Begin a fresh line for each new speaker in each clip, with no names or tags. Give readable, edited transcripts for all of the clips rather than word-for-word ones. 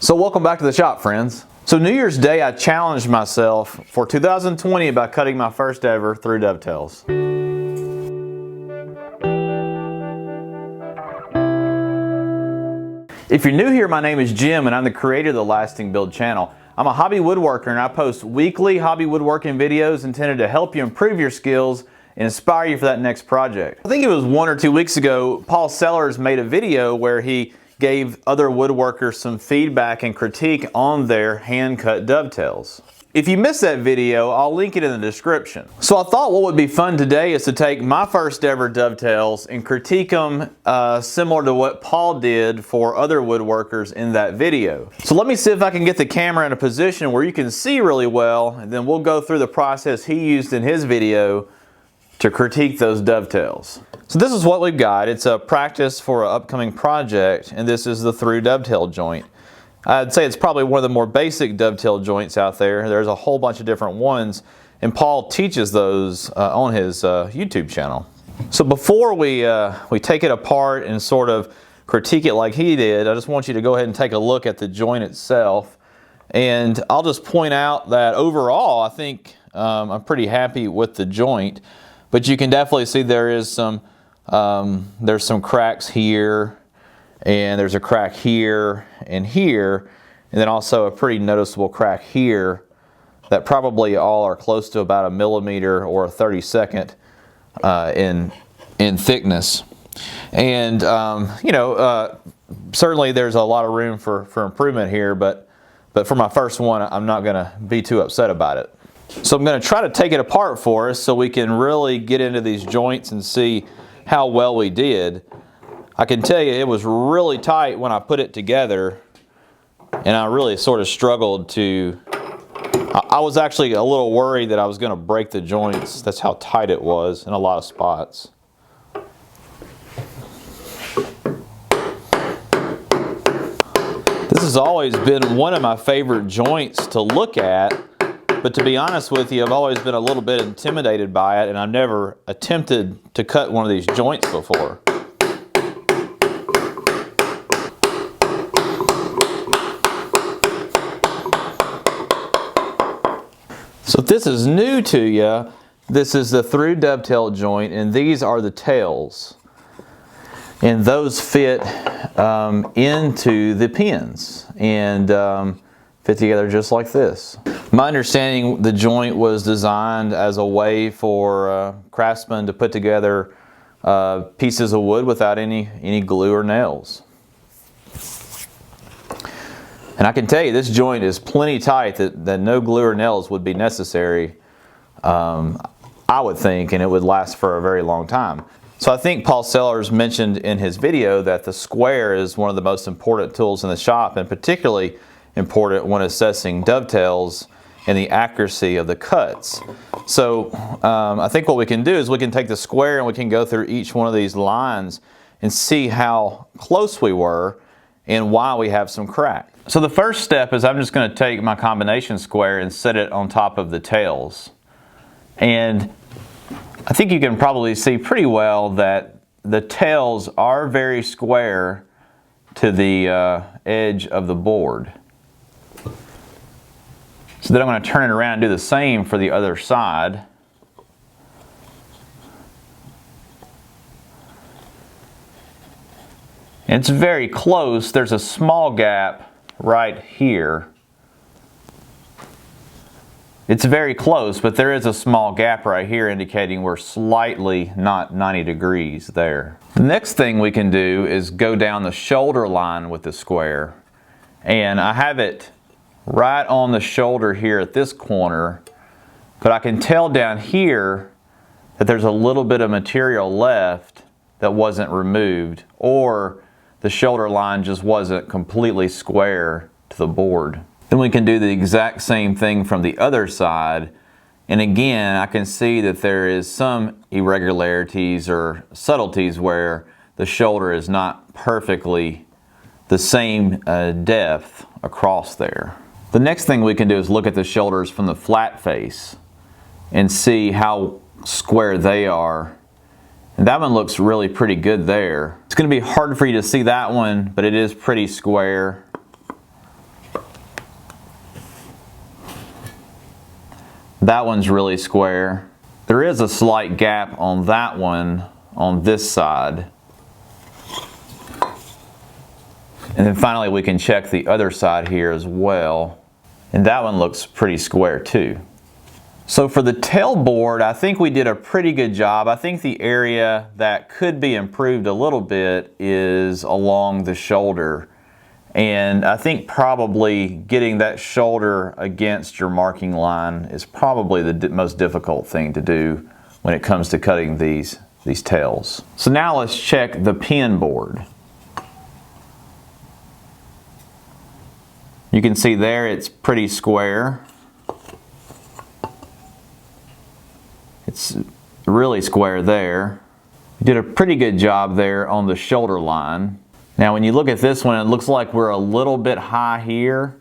So welcome back to the shop, friends. So New Year's Day, I challenged myself for 2020 by cutting my first ever through dovetails. If you're new here, my name is Jim and I'm the creator of the Lasting Build channel. I'm a hobby woodworker and I post weekly hobby woodworking videos intended to help you improve your skills and inspire you for that next project. I think it was 1 or 2 weeks ago, Paul Sellers made a video where he gave other woodworkers some feedback and critique on their hand-cut dovetails. If you missed that video, I'll link it in the description. So I thought what would be fun today is to take my first ever dovetails and critique them similar to what Paul did for other woodworkers in that video. So let me see if I can get the camera in a position where you can see really well, and then we'll go through the process he used in his video to critique those dovetails. So this is what we've got. It's a practice for an upcoming project, and this is the through dovetail joint. I'd say it's probably one of the more basic dovetail joints out there. There's a whole bunch of different ones, and Paul teaches those on his YouTube channel. So before we take it apart and sort of critique it like he did, I just want you to go ahead and take a look at the joint itself. And I'll just point out that overall, I think I'm pretty happy with the joint. But you can definitely see there is there's some cracks here, and there's a crack here, and then also a pretty noticeable crack here that probably all are close to about 1 millimeter or a 32nd in thickness. And certainly there's a lot of room for improvement here, but for my first one, I'm not going to be too upset about it. So I'm going to try to take it apart for us so we can really get into these joints and see how well we did. I can tell you it was really tight when I put it together, and I really sort of struggled to, I was actually a little worried that I was going to break the joints. That's how tight it was in a lot of spots. This has always been one of my favorite joints to look at. But to be honest with you, I've always been a little bit intimidated by it, and I've never attempted to cut one of these joints before. So if this is new to you, this is the through dovetail joint, and these are the tails. And those fit into the pins and fit together just like this. My understanding, the joint was designed as a way for craftsmen to put together pieces of wood without any glue or nails. And I can tell you this joint is plenty tight that no glue or nails would be necessary, I would think, and it would last for a very long time. So I think Paul Sellers mentioned in his video that the square is one of the most important tools in the shop, and particularly important when assessing dovetails and the accuracy of the cuts. So I think what we can do is we can take the square and we can go through each one of these lines and see how close we were and why we have some crack. So the first step is I'm just going to take my combination square and set it on top of the tails. And I think you can probably see pretty well that the tails are very square to the edge of the board. So then I'm going to turn it around and do the same for the other side. And it's very close. There's a small gap right here. It's very close, but there is a small gap right here indicating we're slightly not 90 degrees there. The next thing we can do is go down the shoulder line with the square. And I have it right on the shoulder here at this corner, but I can tell down here that there's a little bit of material left that wasn't removed, or the shoulder line just wasn't completely square to the board. Then we can do the exact same thing from the other side, and again I can see that there is some irregularities or subtleties where the shoulder is not perfectly the same depth across there. The next thing we can do is look at the shoulders from the flat face and see how square they are. And that one looks really pretty good there. It's going to be hard for you to see that one, but it is pretty square. That one's really square. There is a slight gap on that one on this side. And then finally we can check the other side here as well. And that one looks pretty square too. So for the tailboard, I think we did a pretty good job. I think the area that could be improved a little bit is along the shoulder. And I think probably getting that shoulder against your marking line is probably the most difficult thing to do when it comes to cutting these tails. So now let's check the pin board. You can see there it's pretty square. It's really square there. You did a pretty good job there on the shoulder line. Now when you look at this one, it looks like we're a little bit high here,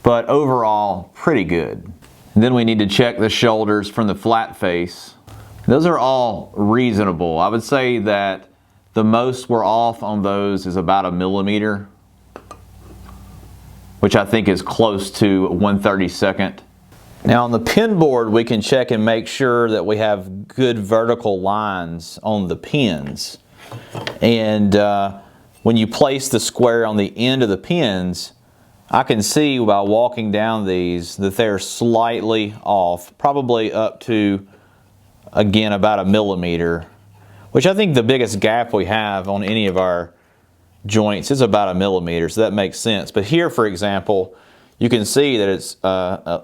but overall pretty good. And then we need to check the shoulders from the flat face. Those are all reasonable. I would say that the most we're off on those is about 1 millimeter, which I think is close to 1/32. Now on the pin board, we can check and make sure that we have good vertical lines on the pins. And when you place the square on the end of the pins, I can see by walking down these that they're slightly off, probably up to, again, about 1 millimeter, which I think the biggest gap we have on any of our joints is about 1 millimeter, so that makes sense. But here, for example, you can see that it's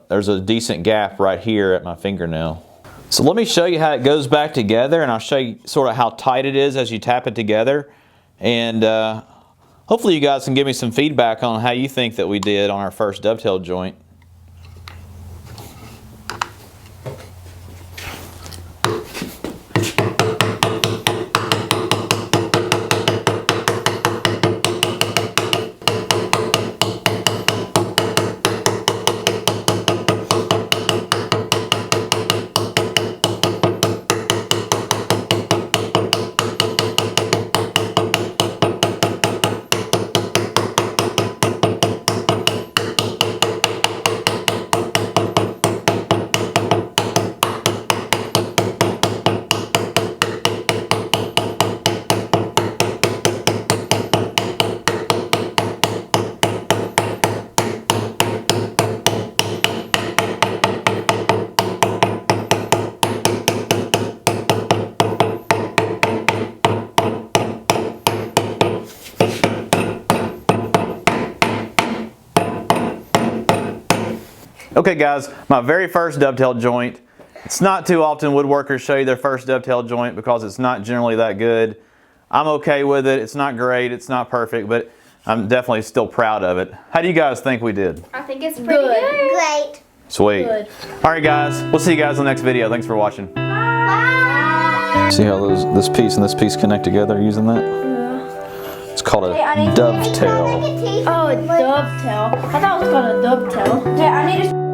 there's a decent gap right here at my fingernail. So let me show you how it goes back together, and I'll show you sort of how tight it is as you tap it together. And hopefully you guys can give me some feedback on how you think that we did on our first dovetail joint. Okay guys, my very first dovetail joint. It's not too often woodworkers show you their first dovetail joint because it's not generally that good. I'm okay with it. It's not great, it's not perfect, but I'm definitely still proud of it. How do you guys think we did?
I think it's pretty good.
Great.
Sweet.
Good.
Alright guys, we'll see you guys in the next video. Thanks for watching.
Bye.
See how this piece and this piece connect together using that?
Yeah.
It's called a
Hey,
dovetail.
Oh, a dovetail. I thought it was called a dovetail. Okay, I need to